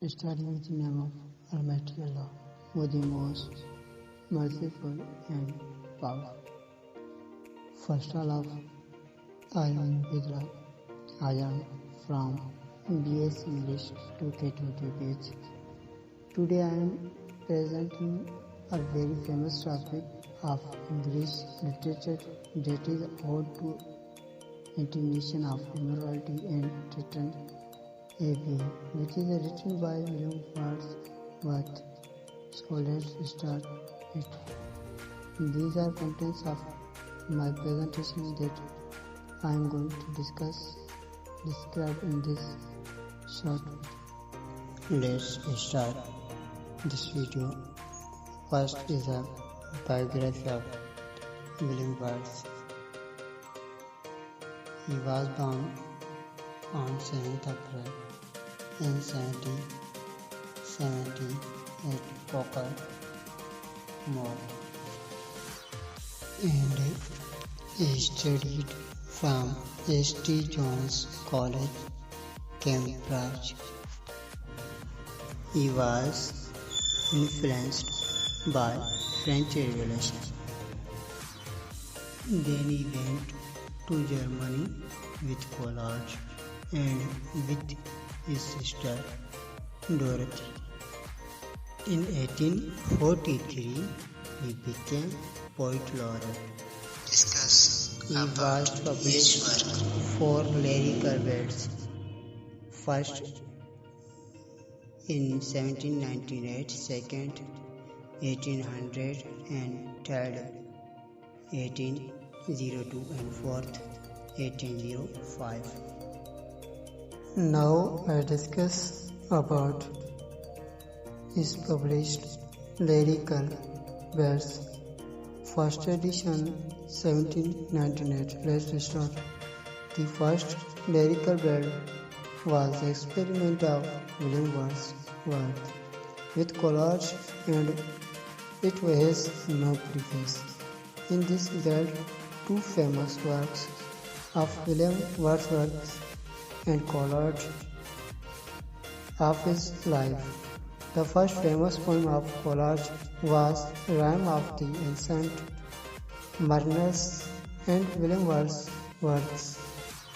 starting with the name of Almighty Allah, who the most merciful and powerful. First of all, I am Ubaidullah. I am from BS English 2K2 Today I am presenting a very famous topic of English literature that is ode to Intimation of Immortality and Tintern, Abbey, which is written by William Wordsworth. So let's start it. These are contents of my presentation that I am going to describe in this short video. Let's start this video. First is a biography of William Wordsworth. He was born on 7th April in 1770 at Cocker Moor, and he studied from St. John's College, Cambridge. He was influenced by French Revolution. Then he went to Germany with college and with his sister Dorothy. In 1843, he became poet laureate. He was published 4 lyrical beds. First in 1798, second 1800, and third 1802, and fourth 1805. Now I discuss about his published lyrical verse. First edition 1798. Let's start. The first lyrical bed was the experiment of William Wordsworth with collage, and it has no preface. In this bed, 2 famous works of William Wordsworth and collage of his life. The first famous poem of collage was Rime of the Ancient Mariners, and William Wordsworth's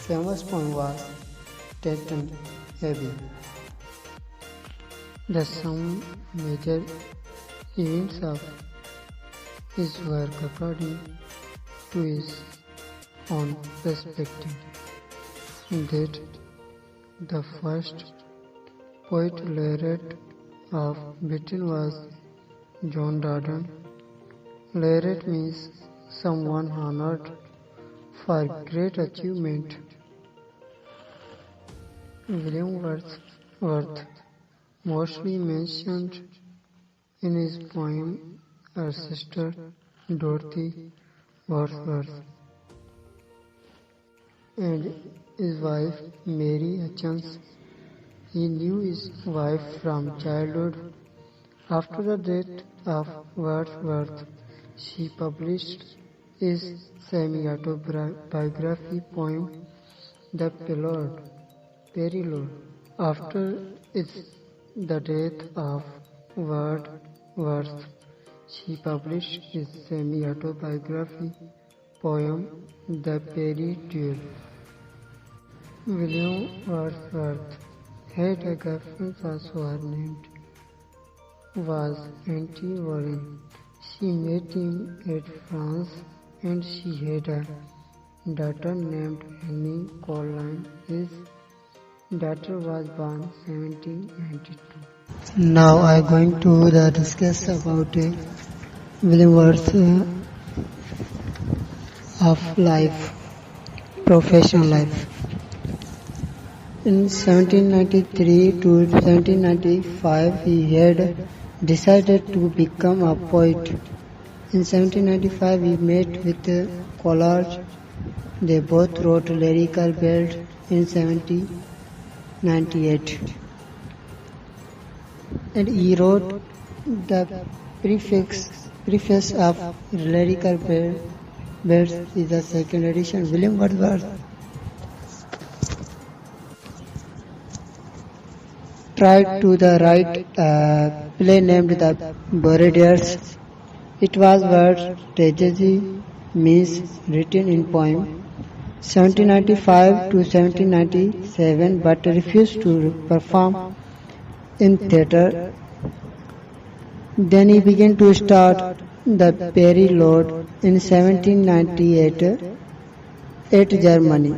famous poem was Tintern, Abbey. Some major events of his work according to his own perspective, that the first poet laureate of Britain was John Dryden. Laureate means someone honored for great achievement. William Wordsworth mostly mentioned in his poem her sister Dorothy Wordsworth and his wife Mary Hutchins. He knew his wife from childhood. After the death of Wordsworth, she published his semi-autobiography poem, The Prelude. After the death of Wordsworth, she published his semi-autobiography poem, The Prelude. William Wordsworth had a girlfriend also. Her name was Auntie Warren. She met him at France, and she had a daughter named Annie Caroline. His daughter was born 1792. Now I am going to discuss about William Wordsworth of life, professional life. In 1793 to 1795, he had decided to become a poet. In 1795, he met with collage. They both wrote lyrical beds in 1798. And he wrote the preface of lyrical beds is the second edition. William Wordsworth tried to the right play named the Boredaires. It was word tragedy means written in poem 1795 to 1797 but refused to perform in theatre. Then he began to start the Perry Lord in 1798 at Germany.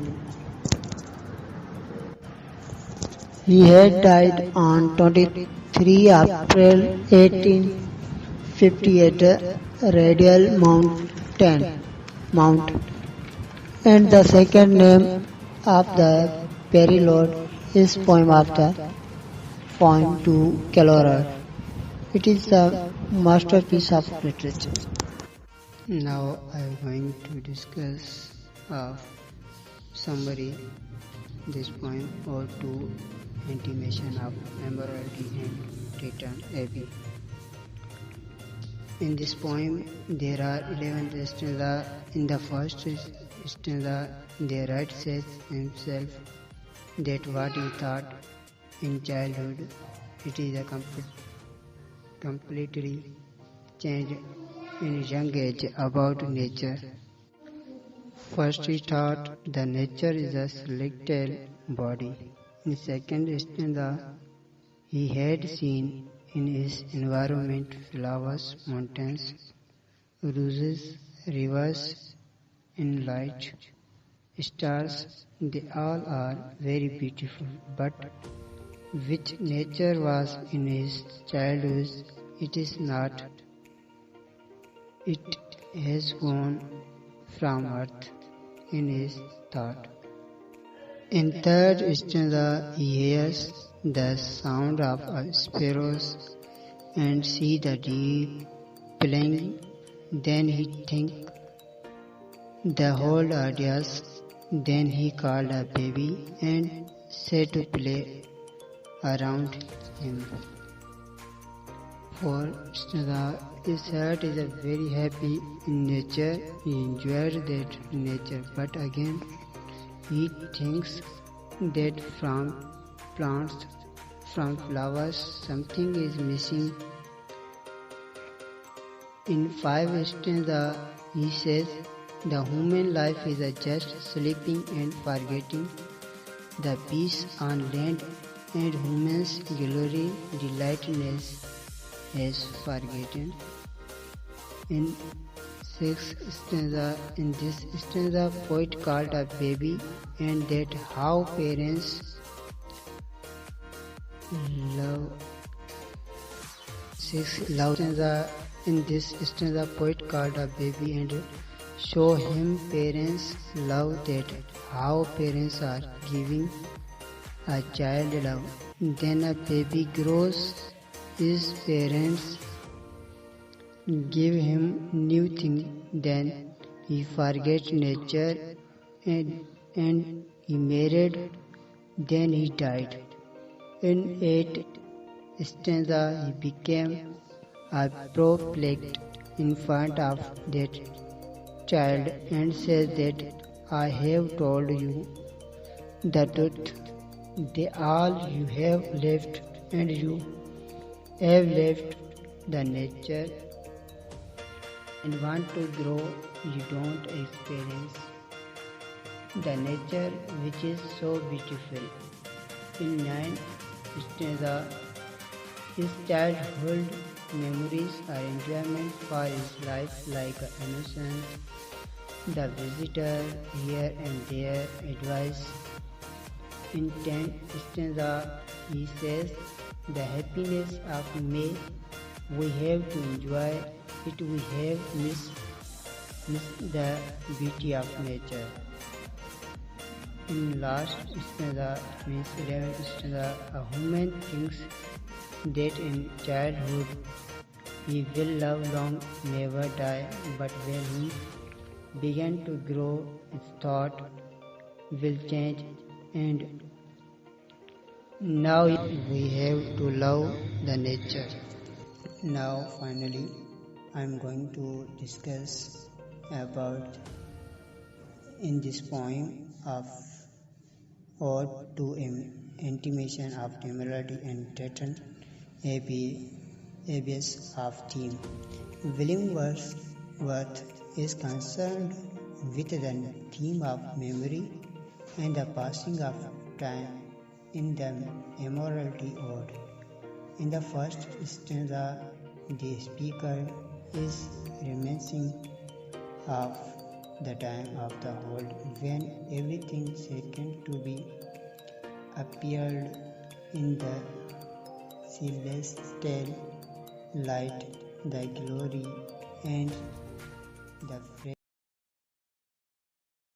He had died on 23 April 1858 Radial Mount, and the second name of the Perry Lord is poem after poem to Calora. It is a masterpiece of literature. Now I am going to discuss summary this poem or to Intimation of Immortality and Tintern Abbey. In this poem there are 11 stanzas. In the first stanza the writer says himself that what he thought in childhood it is a completely changed in young age about nature. First he thought the nature is a skeletal body. In second stanza he had seen in his environment flowers, mountains, roses, rivers, and light, stars. They all are very beautiful, but which nature was in his childhood, it is not. It has gone from earth in his thought. In third stanza he hears the sound of sparrows and see the deep playing. Then he think the whole audience. Then he called a baby and said to play around him. Fourth stanza, his heart is very happy in nature. He enjoyed that nature, but again he thinks that from plants, from flowers, something is missing. In five stanza, he says, the human life is just sleeping and forgetting the peace on land, and human's glory, delightness has forgotten. In sixth stanza, in this stanza, poet called a baby, and that how parents love. Love stanza, in this stanza, poet called a baby and show him parents love, that how parents are giving a child love. Then a baby grows, his parents give him new thing, then he forget nature and he married, then he died. In eighth stanza he became a perplexed in front of that child and says that I have told you the truth. They all you have left, and you have left the nature and want to grow. You don't experience the nature which is so beautiful. In ninth stanza, his childhood memories are enjoyment for his life like innocence, the visitor here and there, advice. In 10th stanza, he says, the happiness of May, we have to enjoy it, we have missed the beauty of nature. In last stanza, means 11th stanza, a human thinks that in childhood he will love long, never die, but when he began to grow, his thought will change, and now we have to love the nature. Now finally I am going to discuss about in this poem of Ode to Intimation of Immortality and Tintern, Abbey of theme. William Wordsworth is concerned with the theme of memory and the passing of time in the Immortality Ode. In the first stanza, the speaker is reminiscing of the time of the old when everything seemed to be appeared in the celestial light, the glory and the